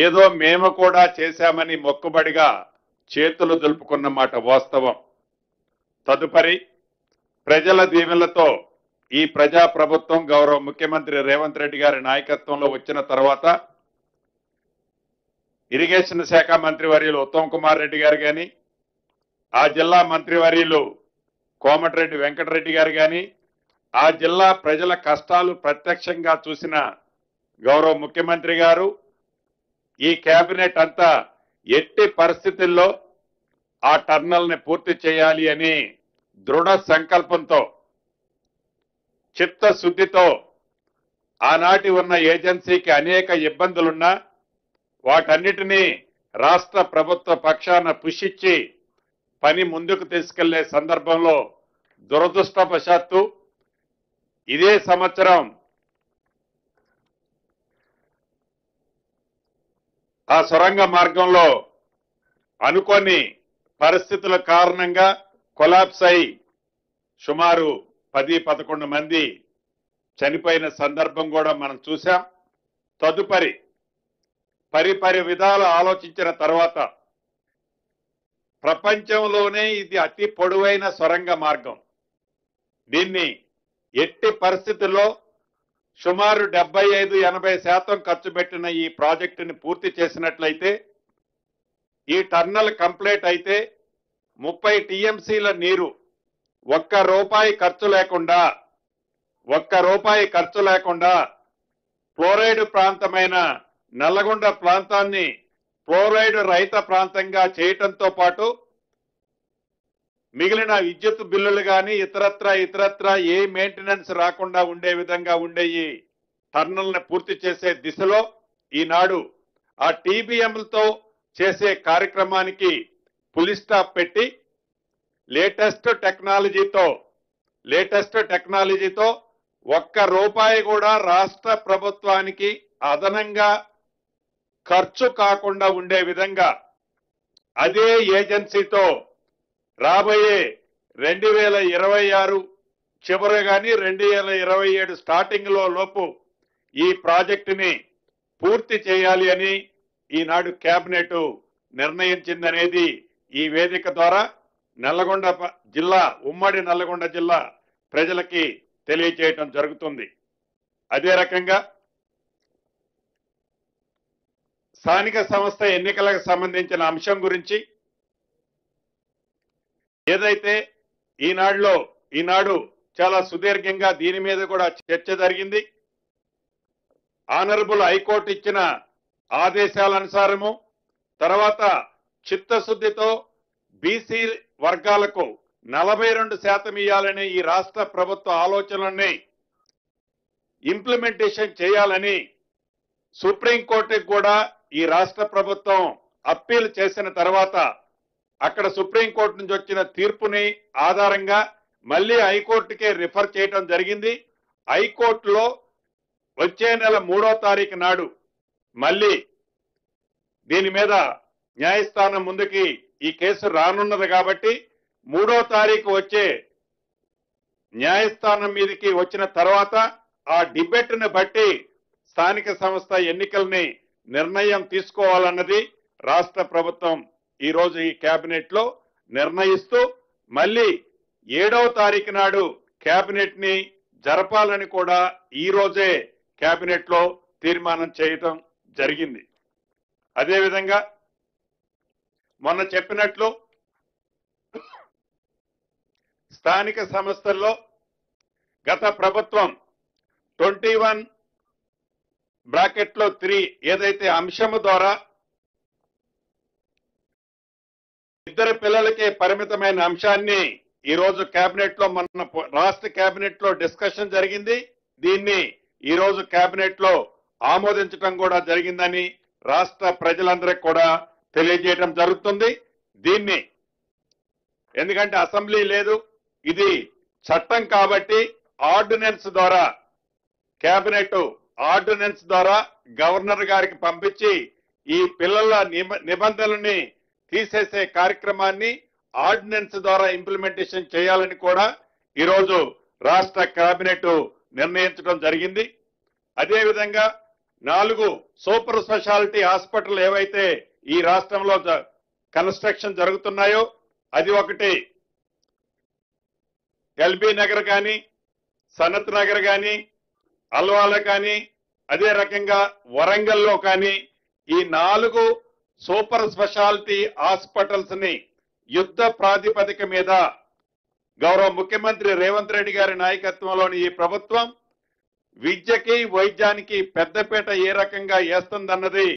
ఏదో మేము కూడా చేశామని మొక్కుబడిగా చేతులు దులుపుకున్న మాట వాస్తవం. తదుపరి ప్రజల దీవెనలతో ఈ ప్రజా ప్రభుత్వం గౌరవ ముఖ్యమంత్రి రేవంత్ రెడ్డి గారి నాయకత్వంలో వచ్చిన తర్వాత ఇరిగేషన్ శాఖ మంత్రివర్యులు ఉత్తమ్ కుమార్ రెడ్డి గారు కానీ, ఆ జిల్లా మంత్రివర్యులు కోమటిరెడ్డి వెంకటరెడ్డి గారు కానీ, ఆ జిల్లా ప్రజల కష్టాలు ప్రత్యక్షంగా చూసిన గౌరవ ముఖ్యమంత్రి గారు, ఈ కేబినెట్ అంతా ఎట్టి పరిస్థితుల్లో ఆ టర్నల్ని పూర్తి చేయాలి అని దృఢ సంకల్పంతో చిత్తశుద్ధితో ఆనాటి ఉన్న ఏజెన్సీకి అనేక ఇబ్బందులున్నా వాటన్నిటినీ రాష్ట్ర ప్రభుత్వ పక్షాన పుషిచ్చి పని ముందుకు తీసుకెళ్లే సందర్భంలో దురదృష్టవశాత్తు ఇదే సంవత్సరం ఆ సొరంగ మార్గంలో అనుకోని పరిస్థితుల కారణంగా కొలాప్స్ అయి సుమారు 10-11 మంది చనిపోయిన సందర్భం కూడా మనం చూసాం. తదుపరి పరిపరి విధాలు ఆలోచించిన తర్వాత ప్రపంచంలోనే ఇది అతి పొడవైన సొరంగ మార్గం. దీన్ని ఎట్టి పరిస్థితుల్లో సుమారు 75-80% ఖర్చు పెట్టిన ఈ ప్రాజెక్టుని పూర్తి చేసినట్లయితే, ఈ టర్నల్ కంప్లీట్ అయితే 30 టీఎంసీల నీరు ఒక్క రూపాయి ఖర్చు లేకుండా ఫ్లోరైడ్ ప్రాంతమైన నల్లగొండ ప్రాంతాన్ని ఫ్లోరైడ్ రహిత ప్రాంతంగా చేయటంతో పాటు మిగిలిన విద్యుత్ బిల్లులు కానీ ఇతరత్ర ఏ మెయింటెనెన్స్ రాకుండా ఉండే విధంగా ఉండే ఈ టర్నల్ని పూర్తి చేసే దిశలో ఈనాడు ఆ టీబీఎంలతో చేసే కార్యక్రమానికి ఫుల్ స్టాప్ పెట్టి లేటెస్ట్ టెక్నాలజీతో ఒక్క రూపాయి కూడా రాష్ట్ర ప్రభుత్వానికి అదనంగా ఖర్చు కాకుండా ఉండే విధంగా అదే ఏజెన్సీతో రాబోయే 2026 చివరి కానీ 2027 స్టార్టింగ్ లోపు ఈ ప్రాజెక్టుని పూర్తి చేయాలి అని ఈనాడు కేబినెట్ నిర్ణయించిందనేది ఈ వేదిక ద్వారా నల్లగొండ జిల్లా, ఉమ్మడి నల్లగొండ జిల్లా ప్రజలకి తెలియజేయటం జరుగుతుంది. అదే రకంగా స్థానిక సంస్థ ఎన్నికలకు సంబంధించిన అంశం గురించి ఏదైతే ఈనాడు చాలా సుదీర్ఘంగా దీని మీద కూడా చర్చ జరిగింది. ఆనరబుల్ హైకోర్టు ఇచ్చిన ఆదేశాల అనుసారము తర్వాత చిత్తశుద్ధితో బీసీ వర్గాలకు 42% ఇవ్వాలని ఈ రాష్ట్ర ప్రభుత్వ ఆలోచనల్ని ఇంప్లిమెంటేషన్ చేయాలని సుప్రీంకోర్టుకు కూడా ఈ రాష్ట్ర ప్రభుత్వం అప్పీల్ చేసిన తర్వాత అక్కడ సుప్రీంకోర్టు నుంచి వచ్చిన తీర్పుని ఆధారంగా మళ్ళీ హైకోర్టుకే రిఫర్ చేయడం జరిగింది. హైకోర్టులో వచ్చే నెల 3వ తారీఖు నాడు మళ్ళీ దీని మీద న్యాయస్థానం ముందుకి ఈ కేసు రానున్నది కాబట్టి 3వ తారీఖు వచ్చే న్యాయస్థానం మీదకి వచ్చిన తర్వాత ఆ డిబేట్ని బట్టి స్థానిక సంస్థ ఎన్నికల్ని నిర్ణయం తీసుకోవాలన్నది రాష్ట్ర ప్రభుత్వం ఈ రోజు ఈ కేబినెట్ లో నిర్ణయిస్తూ మళ్ళీ 7వ తారీఖు నాడు కేబినెట్ ని జరపాలని కూడా ఈ రోజే కేబినెట్ లో తీర్మానం చేయటం జరిగింది. అదేవిధంగా మొన్న చెప్పినట్లు స్థానిక సంస్థల్లో గత ప్రభుత్వం 21(3) ఏదైతే అంశము ద్వారా ఇద్దరు పిల్లలకే పరిమితమైన అంశాన్ని ఈ రోజు కేబినెట్ లో మొన్న రాష్ట్ర కేబినెట్ లో డిస్కషన్ జరిగింది. దీన్ని ఈ రోజు కేబినెట్ లో ఆమోదించడం కూడా జరిగిందని రాష్ట్ర ప్రజలందరికీ కూడా తెలియజేయడం జరుగుతుంది. దీన్ని ఎందుకంటే అసెంబ్లీ లేదు, ఇది చట్టం కాబట్టి ఆర్డినెన్స్ ద్వారా కేబినెట్ ఆర్డినెన్స్ ద్వారా గవర్నర్ గారికి పంపించి ఈ పిల్లల నిబంధనల్ని తీసేసే కార్యక్రమాన్ని ఆర్డినెన్స్ ద్వారా ఇంప్లిమెంటేషన్ చేయాలని కూడా ఈరోజు రాష్ట్ర కేబినెట్ నిర్ణయించడం జరిగింది. అదేవిధంగా 4 సూపర్ స్పెషాలిటీ హాస్పిటల్ ఏవైతే ఈ రాష్ట్రంలో కన్స్ట్రక్షన్ జరుగుతున్నాయో అది ఒకటి ఎల్బీ నగర్ కానీ సనత్ నగర్ కానీ అల్వాల కానీ అదే రకంగా వరంగల్లో కానీ ఈ 4 సూపర్ స్పెషాలిటీ హాస్పిటల్స్ ని యుద్ధ ప్రాతిపదిక మీద గౌరవ ముఖ్యమంత్రి రేవంత్ రెడ్డి గారి నాయకత్వంలోని ఈ ప్రభుత్వం విద్యకి వైద్యానికి పెద్దపీట ఏ రకంగా వేస్తుందన్నది